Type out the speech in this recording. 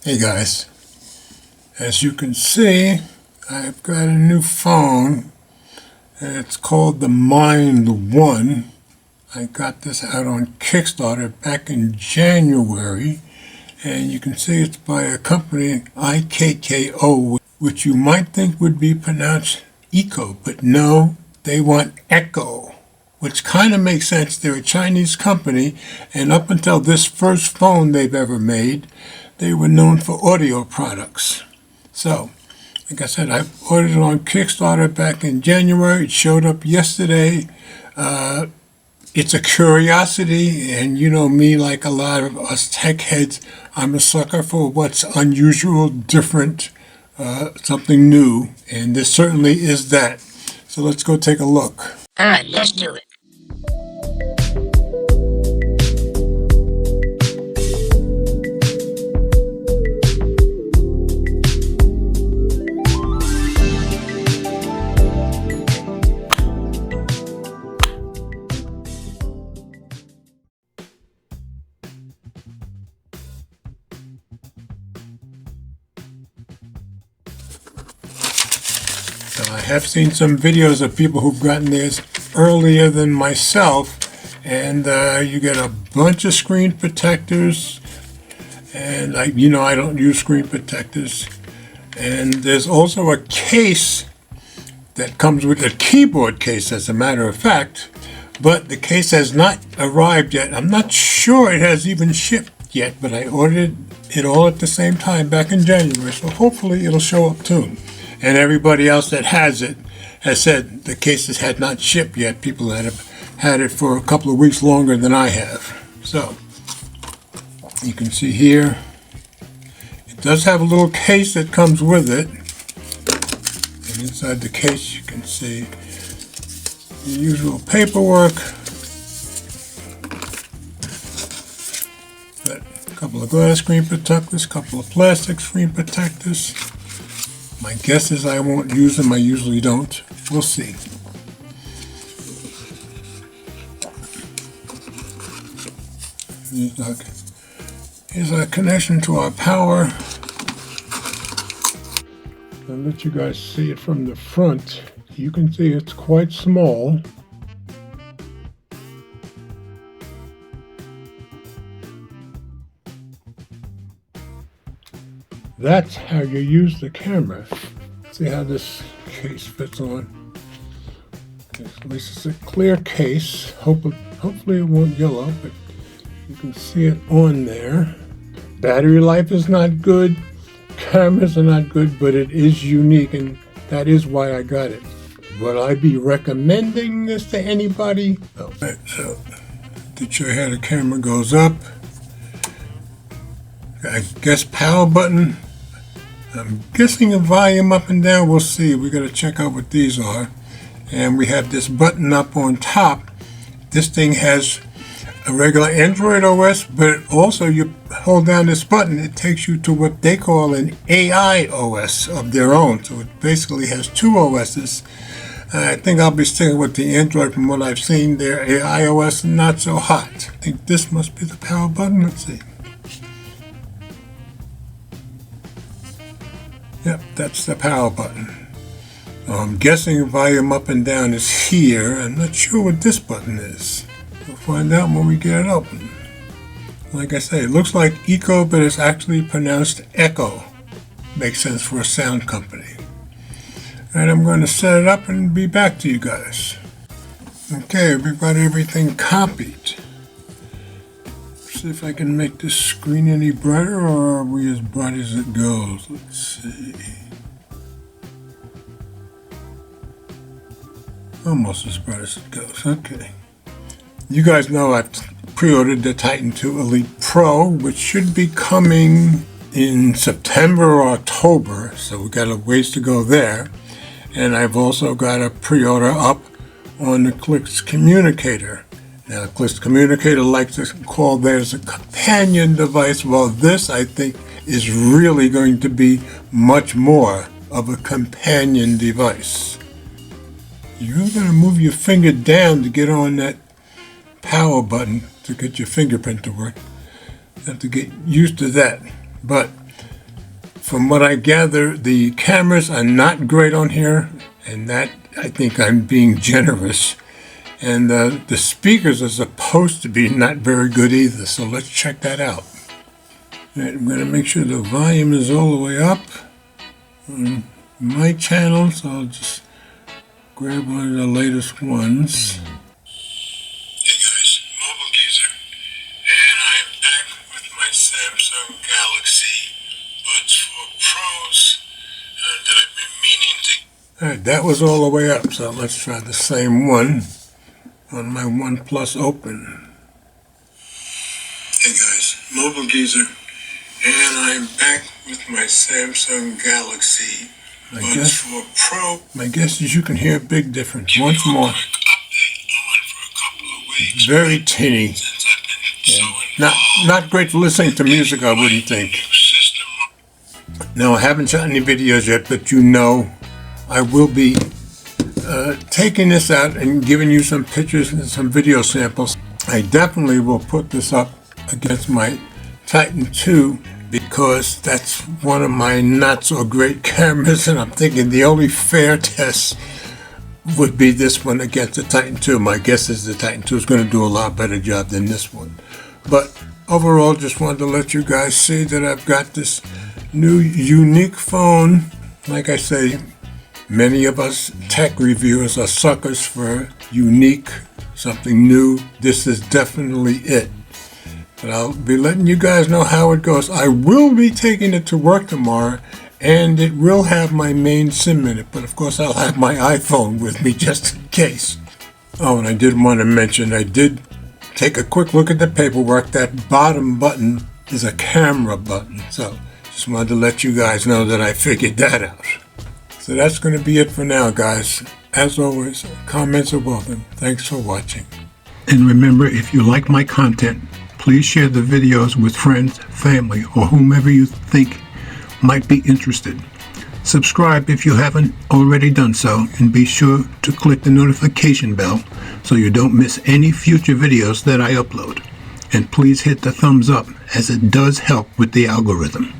Hey guys, as you can see, I've got a new phone and it's called the MindOne. I got this out on Kickstarter back in January, and you can see it's by a company, IKKO, which you might think would be pronounced Eco, but no, they want Echo, which kind of makes sense. They're a Chinese company, and up until this first phone they've ever made, they were known for audio products. So, like I said, I ordered it on Kickstarter back in January. It showed up yesterday. It's a curiosity, and you know me, like a lot of us tech heads, I'm a sucker for what's unusual, different, something new, and this certainly is that. So let's go take a look. All right, let's do it. So I have seen some videos of people who've gotten theirs earlier than myself, and you get a bunch of screen protectors, and I don't use screen protectors. And there's also a case that comes with a keyboard case, as a matter of fact, but the case has not arrived yet. I'm not sure it has even shipped yet, but I ordered it all at the same time back in January, so hopefully it'll show up soon. And everybody else that has it has said the cases had not shipped yet. People that have had it for a couple of weeks longer than I have. So, you can see here, it does have a little case that comes with it. And inside the case you can see the usual paperwork. Got a couple of glass screen protectors, a couple of plastic screen protectors. My guess is I won't use them. I usually don't. We'll see. Here's our connection to our power. I'll let you guys see it from the front. You can see it's quite small. That's how you use the camera. See how this case fits on. At least it's a clear case. Hopefully it won't yellow, but you can see it on there. Battery life is not good. Cameras are not good, but it is unique, and that is why I got it. Would I be recommending this to anybody? No. Right, so to show you how the camera goes up. I guess power button. I'm guessing a volume up and down. We'll see. We got to check out what these are. And we have this button up on top. This thing has a regular Android OS, but also you hold down this button, it takes you to what they call an AI OS of their own. So it basically has two OSs. I think I'll be sticking with the Android. From what I've seen, their AI OS is not so hot. I think this must be the power button. Let's see. Yep, that's the power button. I'm guessing volume up and down is here. I'm not sure what this button is. We'll find out when we get it open. Like I say, it looks like Eco, but it's actually pronounced Echo. Makes sense for a sound company. And I'm going to set it up and be back to you guys. Okay, we've got everything copied. See if I can make this screen any brighter, or are we as bright as it goes? Let's see. Almost as bright as it goes. Okay. You guys know I've pre-ordered the Titan II Elite Pro, which should be coming in September or October, so we've got a ways to go there. And I've also got a pre-order up on the Clix Communicator. Now, Clix Communicator likes to call theirs a companion device. Well, this, I think, is really going to be much more of a companion device. You're going to move your finger down to get on that power button to get your fingerprint to work. You have to get used to that. But from what I gather, the cameras are not great on here, and that I think I'm being generous. And the speakers are supposed to be not very good either, so let's check that out. All right, I'm going to make sure the volume is all the way up on my channel, so I'll just grab one of the latest ones. Hey guys, Mobile Geezer, and I'm back with my Samsung Galaxy Buds for Pros that I've been meaning to... Alright, that was all the way up, so let's try the same one on my OnePlus Open. Hey guys, Mobile Geezer, and I'm back with my Samsung Galaxy Buds for Pro. My guess is you can hear a big difference. Once more. Very tinny. Yeah. Not great for listening to music, I wouldn't think. Now, I haven't shot any videos yet, but you know I will be taking this out and giving you some pictures and some video samples. I definitely will put this up against my Titan II because that's one of my not so great cameras, and I'm thinking the only fair test would be this one against the Titan II. My guess is the Titan II is going to do a lot better job than this one. But overall, just wanted to let you guys see that I've got this new unique phone. Like I say, many of us tech reviewers are suckers for unique, something new. This is definitely it. But I'll be letting you guys know how it goes. I will be taking it to work tomorrow, and it will have my main SIM in it. But of course, I'll have my iPhone with me just in case. Oh, and I did want to mention, I did take a quick look at the paperwork. That bottom button is a camera button. So just wanted to let you guys know that I figured that out. So that's going to be it for now, guys. As always, comments are welcome. Thanks for watching. And remember, if you like my content, please share the videos with friends, family, or whomever you think might be interested. Subscribe if you haven't already done so, and be sure to click the notification bell so you don't miss any future videos that I upload. And please hit the thumbs up, as it does help with the algorithm.